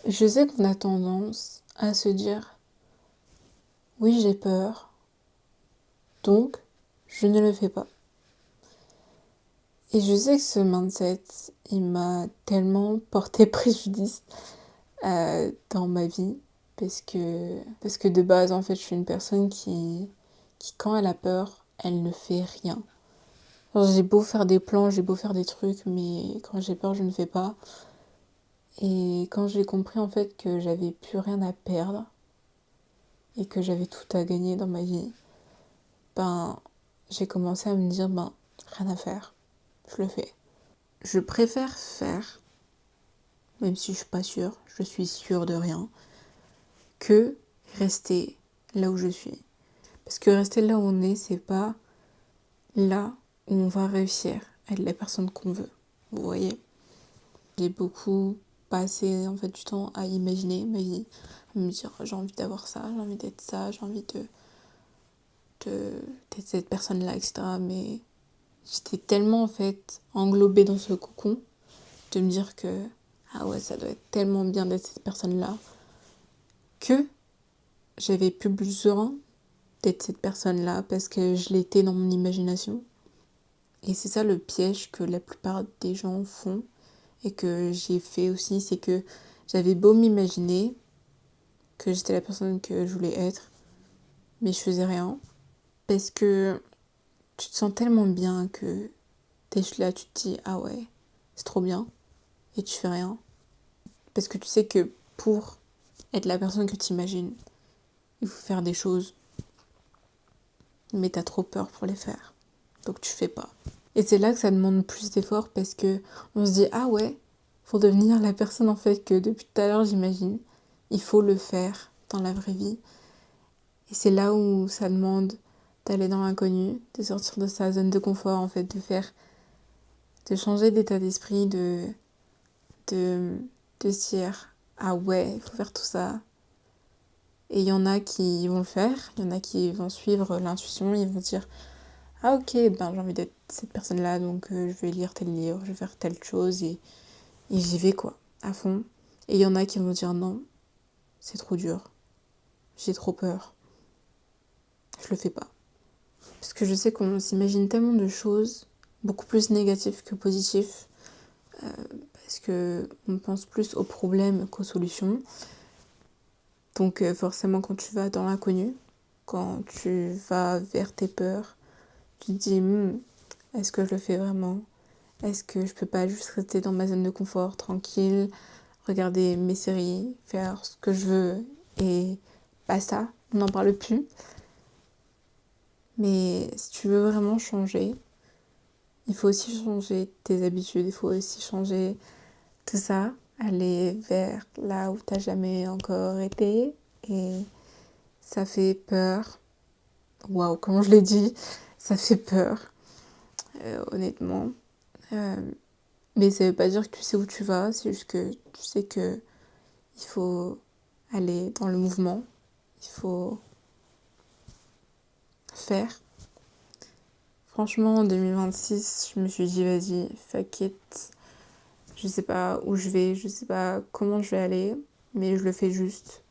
Je sais qu'on a tendance à se dire, oui, j'ai peur, donc je ne le fais pas. Et je sais que ce mindset, il m'a tellement porté préjudice dans ma vie, parce que de base, en fait, je suis une personne qui quand elle a peur, elle ne fait rien. Genre, j'ai beau faire des plans, j'ai beau faire des trucs, mais quand j'ai peur, je ne fais pas. Et quand j'ai compris en fait que j'avais plus rien à perdre et que j'avais tout à gagner dans ma vie, ben j'ai commencé à me dire rien à faire, je le fais. Je préfère faire, même si je suis pas sûre, je suis sûre de rien, que rester là où je suis. Parce que rester là où on est, c'est pas là où on va réussir à être la personne qu'on veut. Vous voyez? J'ai beaucoup passé en fait du temps à imaginer ma vie, à me dire j'ai envie d'avoir ça, j'ai envie d'être ça, j'ai envie d'être cette personne-là, etc. Mais j'étais tellement en fait englobée dans ce cocon de me dire que ah ouais, ça doit être tellement bien d'être cette personne-là que j'avais plus besoin d'être cette personne-là parce que je l'étais dans mon imagination. Et c'est ça le piège que la plupart des gens font et que j'ai fait aussi, c'est que j'avais beau m'imaginer que j'étais la personne que je voulais être, mais je faisais rien parce que tu te sens tellement bien que t'es là, tu te dis ah ouais, c'est trop bien et tu fais rien parce que tu sais que pour être la personne que tu imagines, il faut faire des choses, mais t'as trop peur pour les faire, donc tu fais pas. Et c'est là que ça demande plus d'efforts parce que on se dit ah ouais, pour devenir la personne en fait que depuis tout à l'heure j'imagine, il faut le faire dans la vraie vie. Et c'est là où ça demande d'aller dans l'inconnu, de sortir de sa zone de confort en fait, de changer d'état d'esprit, de, de se dire ah ouais, il faut faire tout ça. Et il y en a qui vont le faire, il y en a qui vont suivre l'intuition, ils vont se dire ah ok, ben j'ai envie d'être cette personne-là, donc je vais lire tel livre, je vais faire telle chose et j'y vais quoi, à fond. Et il y en a qui vont dire non, c'est trop dur, j'ai trop peur, je le fais pas. Parce que je sais qu'on s'imagine tellement de choses, beaucoup plus négatives que positives, parce qu'on pense plus aux problèmes qu'aux solutions. Donc forcément quand tu vas dans l'inconnu, quand tu vas vers tes peurs, tu te dis est-ce que je le fais vraiment? Est-ce que je peux pas juste rester dans ma zone de confort, tranquille, regarder mes séries, faire ce que je veux et basta, on n'en parle plus. Mais si tu veux vraiment changer, il faut aussi changer tes habitudes, il faut aussi changer tout ça, aller vers là où t'as jamais encore été. Et ça fait peur. Waouh, comment je l'ai dit, ça fait peur, honnêtement. Euh, mais ça veut pas dire que tu sais où tu vas, c'est juste que tu sais que il faut aller dans le mouvement, il faut faire. Franchement, en 2026, je me suis dit, vas-y, fuck it. Je sais pas où je vais, je sais pas comment je vais aller, mais je le fais juste.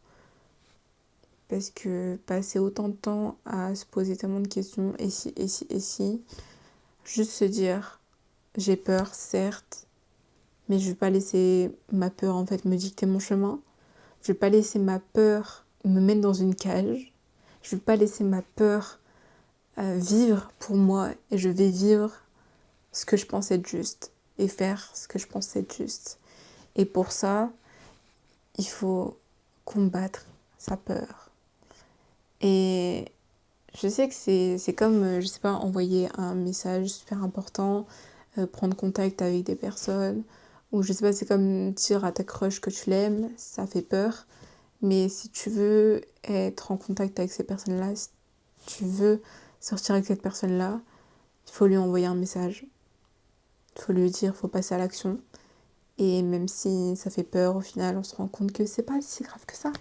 Parce que passer autant de temps à se poser tellement de questions, et si, et si, et si, juste se dire, j'ai peur, certes, mais je vais pas laisser ma peur en fait me dicter mon chemin. Je vais pas laisser ma peur me mettre dans une cage. Je vais pas laisser ma peur vivre pour moi et je vais vivre ce que je pense être juste et faire ce que je pense être juste. Et pour ça, il faut combattre sa peur. Et je sais que c'est comme, je sais pas, envoyer un message super important, prendre contact avec des personnes, ou je sais pas, c'est comme dire à ta crush que tu l'aimes, ça fait peur. Mais si tu veux être en contact avec ces personnes-là, si tu veux sortir avec cette personne-là, il faut lui envoyer un message. Il faut lui dire, il faut passer à l'action. Et même si ça fait peur, au final, on se rend compte que c'est pas si grave que ça.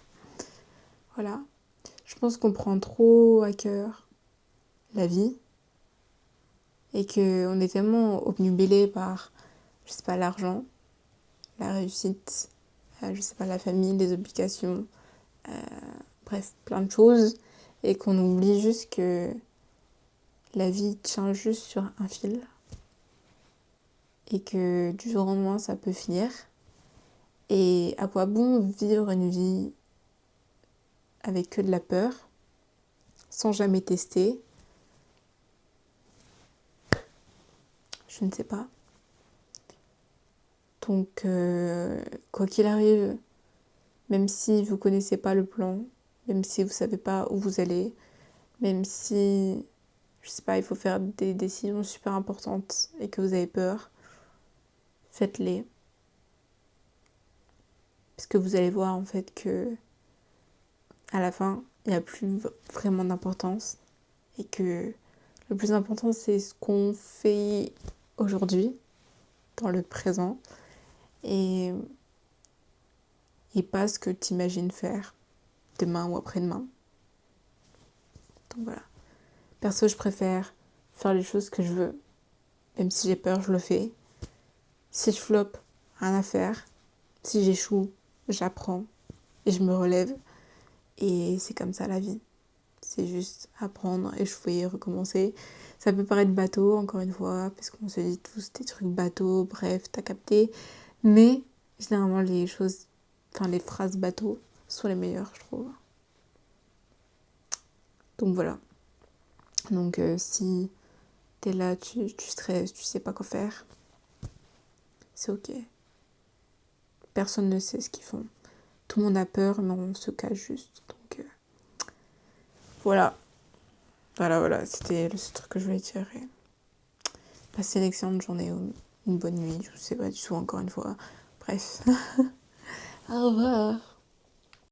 Voilà. Je pense qu'on prend trop à cœur la vie et qu'on est tellement obnubilé par, je sais pas, l'argent, la réussite, je sais pas, la famille, les obligations, bref, plein de choses, et qu'on oublie juste que la vie tient juste sur un fil, et que du jour au lendemain, ça peut finir. Et à quoi bon vivre une vie avec que de la peur, sans jamais tester? Je ne sais pas. Donc, quoi qu'il arrive, même si vous connaissez pas le plan, même si vous savez pas où vous allez, même si, je sais pas, il faut faire des décisions super importantes et que vous avez peur, faites-les. Parce que vous allez voir en fait que à la fin, il n'y a plus vraiment d'importance et que le plus important c'est ce qu'on fait aujourd'hui, dans le présent, et, et pas ce que tu imagines faire demain ou après-demain. Donc voilà. Perso, je préfère faire les choses que je veux. Même si j'ai peur, je le fais. Si je floppe, rien à faire. Si j'échoue, j'apprends et je me relève. Et c'est comme ça la vie. C'est juste apprendre, échouer, recommencer. Ça peut paraître bateau, encore une fois, parce qu'on se dit tous des trucs bateaux, bref, t'as capté. Mais généralement, les choses, enfin les phrases bateaux sont les meilleures, je trouve. Donc voilà. Donc si t'es là, tu stresses, tu sais pas quoi faire, c'est ok. Personne ne sait ce qu'ils font. Tout le monde a peur, mais on se cache juste. Donc voilà. Voilà. C'était le seul truc que je voulais dire. Passez une excellente journée ou une bonne nuit. Je sais pas du tout, encore une fois. Bref. Au revoir.